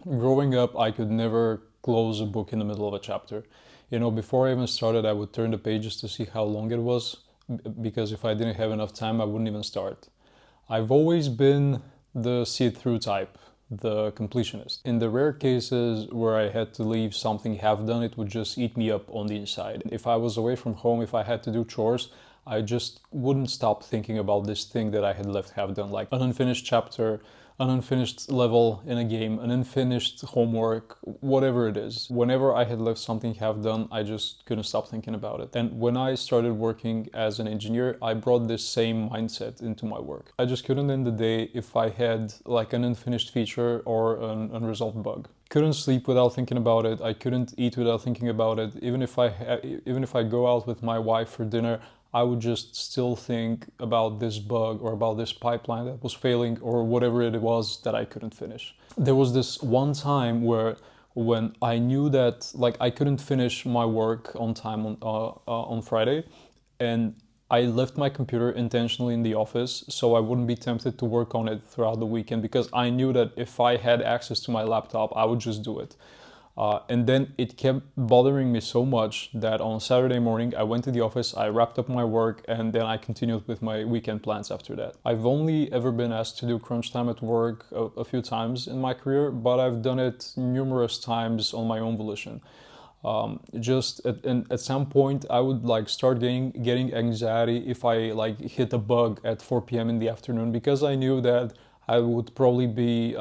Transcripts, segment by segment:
Growing up, I could never close a book in the middle of a chapter. You know, before I even started, I would turn the pages to see how long it was, because if I didn't have enough time, I wouldn't even start. I've always been the see-it-through type, the completionist. In the rare cases where I had to leave something half done, it would just eat me up on the inside. If I was away from home, if I had to do chores, I just wouldn't stop thinking about this thing that I had left half done, like an unfinished chapter, an unfinished level in a game, an unfinished homework, whatever it is. Whenever I had left something half done, I just couldn't stop thinking about it. And when I started working as an engineer, I brought this same mindset into my work. I just couldn't end the day if I had like an unfinished feature or an unresolved bug. Couldn't sleep without thinking about it. I couldn't eat without thinking about it. Even if I go out with my wife for dinner, I would just still think about this bug or about this pipeline that was failing or whatever it was that I couldn't finish. There was this one time when I knew that like I couldn't finish my work on time on Friday, and I left my computer intentionally in the office so I wouldn't be tempted to work on it throughout the weekend, because I knew that if I had access to my laptop, I would just do it. And then it kept bothering me so much that on Saturday morning I went to the office, I wrapped up my work, and then I continued with my weekend plans after that. I've only ever been asked to do crunch time at work a few times in my career, but I've done it numerous times on my own volition. Just at some point I would like start getting anxiety if I like hit a bug at 4 p.m. in the afternoon, because I knew that I would probably be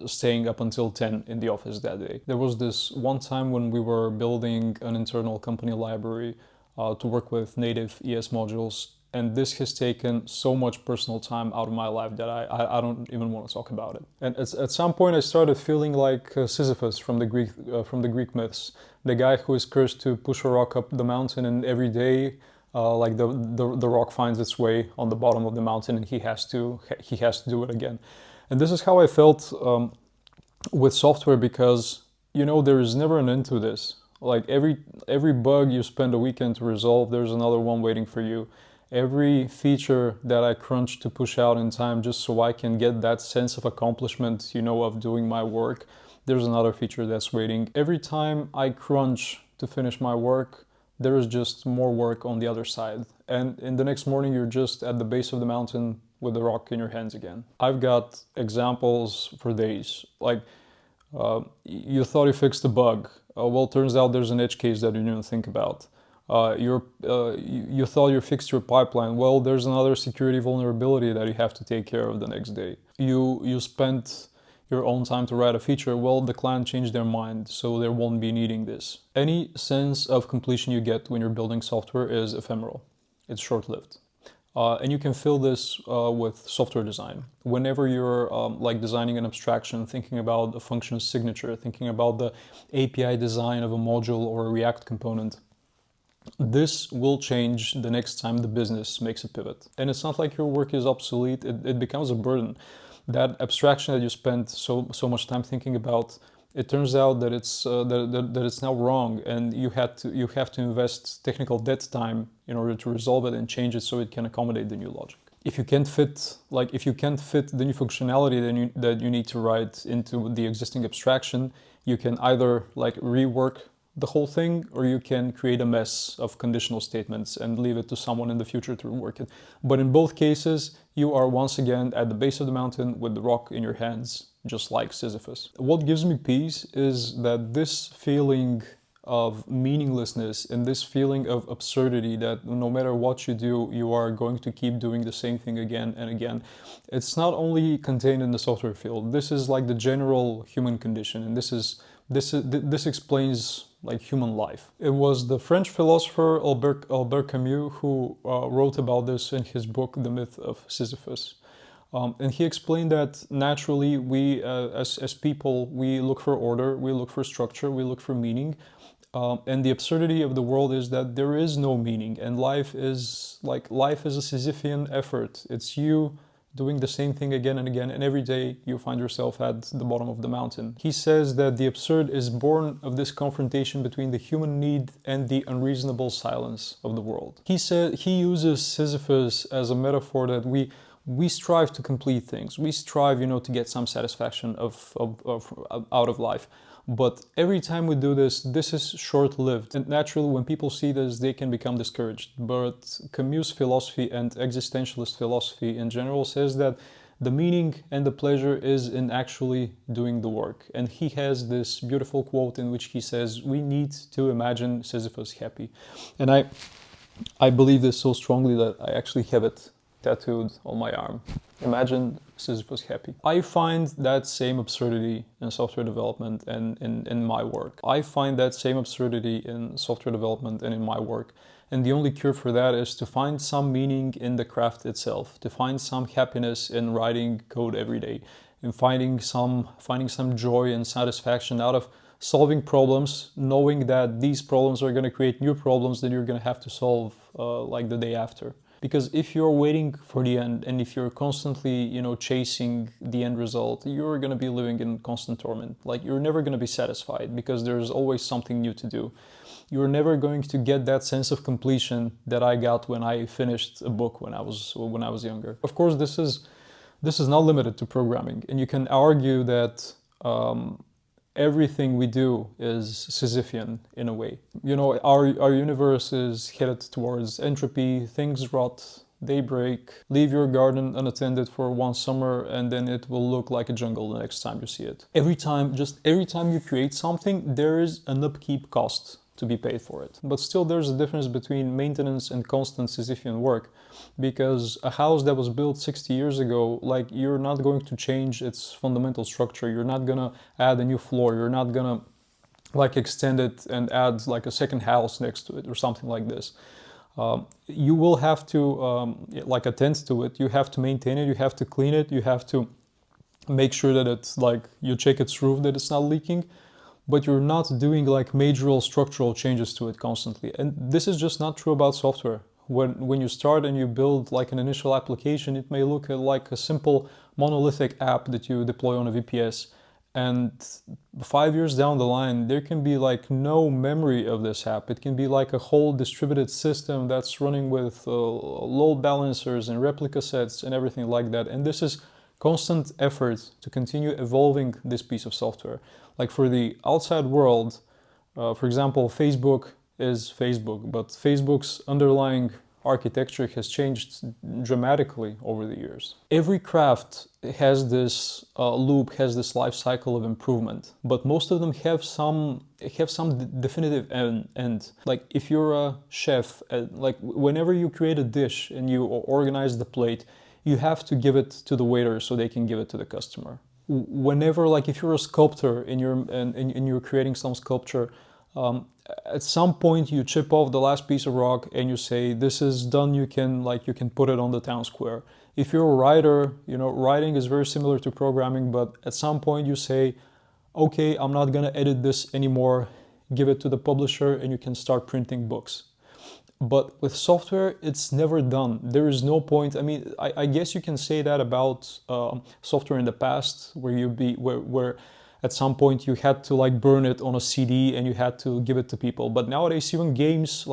staying up until 10 in the office that day. There was this one time when we were building an internal company library to work with native ES modules, and this has taken so much personal time out of my life that I don't even want to talk about it. And at some point I started feeling like Sisyphus from the Greek myths, the guy who is cursed to push a rock up the mountain, and every day like the rock finds its way on the bottom of the mountain, and he has to do it again. And this is how I felt with software, because you know there is never an end to this. Like every bug you spend a weekend to resolve, there's another one waiting for you. Every feature that I crunch to push out in time just so I can get that sense of accomplishment, you know, of doing my work, there's another feature that's waiting. Every time I crunch to finish my work, there is just more work on the other side. And in the next morning, you're just at the base of the mountain with the rock in your hands again. I've got examples for days. Like, you thought you fixed a bug. Well, turns out there's an edge case that you didn't think about. You thought you fixed your pipeline. Well, there's another security vulnerability that you have to take care of the next day. You spent your own time to write a feature. Well, the client changed their mind, so they won't be needing this. Any sense of completion you get when you're building software is ephemeral. It's short-lived. And you can feel this with software design. Whenever you're like designing an abstraction, thinking about a function signature, thinking about the API design of a module or a React component, this will change the next time the business makes a pivot. And it's not like your work is obsolete, it becomes a burden. That abstraction that you spent so much time thinking about, it turns out that it's now wrong, and you have to invest technical debt time in order to resolve it and change it so it can accommodate the new logic. If you can't fit the new functionality that you need to write into the existing abstraction, you can either like rework the whole thing, or you can create a mess of conditional statements and leave it to someone in the future to rework it. But in both cases, you are once again at the base of the mountain with the rock in your hands, just like Sisyphus. What gives me peace is that this feeling of meaninglessness and this feeling of absurdity, that no matter what you do, you are going to keep doing the same thing again and again. It's not only contained in the software field. This is like the general human condition, and this explains like human life. It was the French philosopher Albert Camus who wrote about this in his book, The Myth of Sisyphus. And he explained that naturally we, as people, we look for order, we look for structure, we look for meaning. And the absurdity of the world is that there is no meaning, and life is a Sisyphean effort. It's you doing the same thing again and again, and every day you find yourself at the bottom of the mountain. He says that the absurd is born of this confrontation between the human need and the unreasonable silence of the world. He uses Sisyphus as a metaphor that we we strive to complete things. We strive, to get some satisfaction out of life. But every time we do this, this is short-lived. And naturally, when people see this, they can become discouraged. But Camus' philosophy and existentialist philosophy in general says that the meaning and the pleasure is in actually doing the work. And he has this beautiful quote in which he says, we need to imagine Sisyphus happy. And I believe this so strongly that I actually have it tattooed on my arm. Imagine Sisyphus happy. I find that same absurdity in software development and in my work. I find that same absurdity in software development and in my work. And the only cure for that is to find some meaning in the craft itself, to find some happiness in writing code every day, and finding some joy and satisfaction out of solving problems, knowing that these problems are going to create new problems that you're going to have to solve like the day after. Because if you're waiting for the end and if you're constantly, chasing the end result, you're going to be living in constant torment. Like, you're never going to be satisfied because there's always something new to do. You're never going to get that sense of completion that I got when I finished a book when I was younger. Of course, this is not limited to programming, and you can argue that everything we do is Sisyphean in a way. Our universe is headed towards entropy, things rot, they break. Leave your garden unattended for one summer and then it will look like a jungle the next time you see it. Every time you create something, there is an upkeep cost to be paid for it. But still, there's a difference between maintenance and constant Sisyphean work, because a house that was built 60 years ago, like, you're not going to change its fundamental structure. You're not gonna add a new floor. You're not gonna extend it and add like a second house next to it or something like this. You will have to attend to it. You have to maintain it. You have to clean it. You have to make sure that it's you check its roof, that it's not leaking. But you're not doing major structural changes to it constantly. And this is just not true about software. When you start and you build an initial application, it may look like a simple monolithic app that you deploy on a VPS. And 5 years down the line, there can be no memory of this app. It can be a whole distributed system that's running with load balancers and replica sets and everything like that. And this is constant effort to continue evolving this piece of software. For the outside world, for example, Facebook is Facebook, but Facebook's underlying architecture has changed dramatically over the years. Every craft has this loop, has this life cycle of improvement, but most of them have some definitive end. If you're a chef, whenever you create a dish and you organize the plate, you have to give it to the waiter so they can give it to the customer. Whenever, if you're a sculptor and you're creating some sculpture, at some point you chip off the last piece of rock and you say, this is done, you can put it on the town square. If you're a writer, writing is very similar to programming, but at some point you say, okay, I'm not gonna edit this anymore, give it to the publisher and you can start printing books. But with software, it's never done. There is no point. I mean, I guess you can say that about software in the past, where at some point you had to burn it on a CD and you had to give it to people. But nowadays, even games,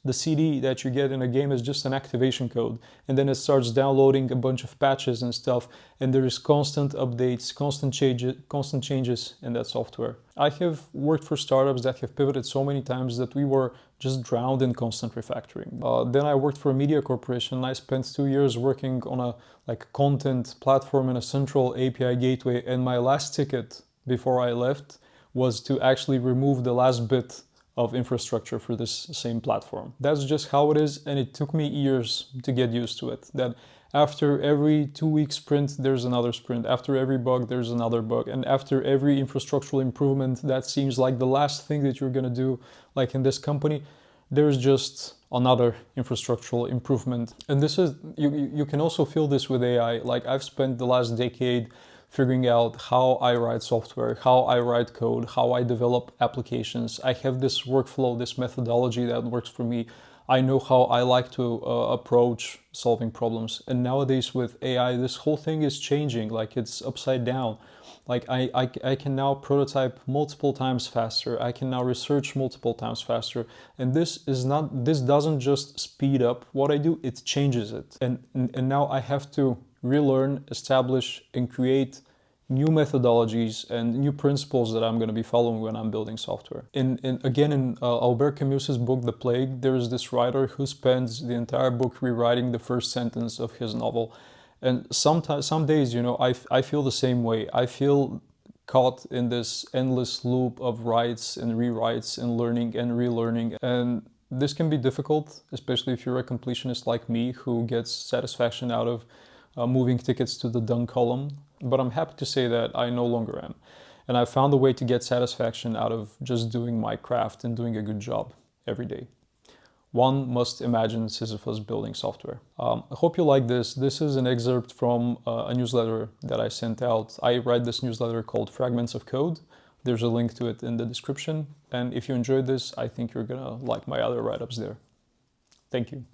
the CD that you get in a game is just an activation code. And then it starts downloading a bunch of patches and stuff. And there is constant updates, constant changes in that software. I have worked for startups that have pivoted so many times that we were just drowned in constant refactoring. Then I worked for a media corporation and I spent 2 years working on a content platform and a central API gateway. And my last ticket before I left was to actually remove the last bit of infrastructure for this same platform. That's just how it is, and it took me years to get used to it. That after every 2-week sprint, there's another sprint. After every bug, there's another bug. And after every infrastructural improvement, that seems like the last thing that you're gonna do, in this company, there's just another infrastructural improvement. And this is, you can also feel this with AI. I've spent the last decade figuring out how I write software, how I write code, how I develop applications. I have this workflow, this methodology that works for me. I know how I like to approach solving problems. And nowadays with AI, this whole thing is changing, it's upside down. Like I can now prototype multiple times faster. I can now research multiple times faster. And this doesn't just speed up what I do, it changes it. And now I have to relearn, establish, and create new methodologies and new principles that I'm going to be following when I'm building software. In Albert Camus's book, The Plague, there is this writer who spends the entire book rewriting the first sentence of his novel. And sometimes, some days, I feel the same way. I feel caught in this endless loop of writes and rewrites and learning and relearning. And this can be difficult, especially if you're a completionist like me who gets satisfaction out of moving tickets to the done column. But I'm happy to say that I no longer am. And I found a way to get satisfaction out of just doing my craft and doing a good job every day. One must imagine Sisyphus building software. I hope you like this. This is an excerpt from a newsletter that I sent out. I write this newsletter called Fragments of Code. There's a link to it in the description. And if you enjoyed this, I think you're gonna like my other write-ups there. Thank you.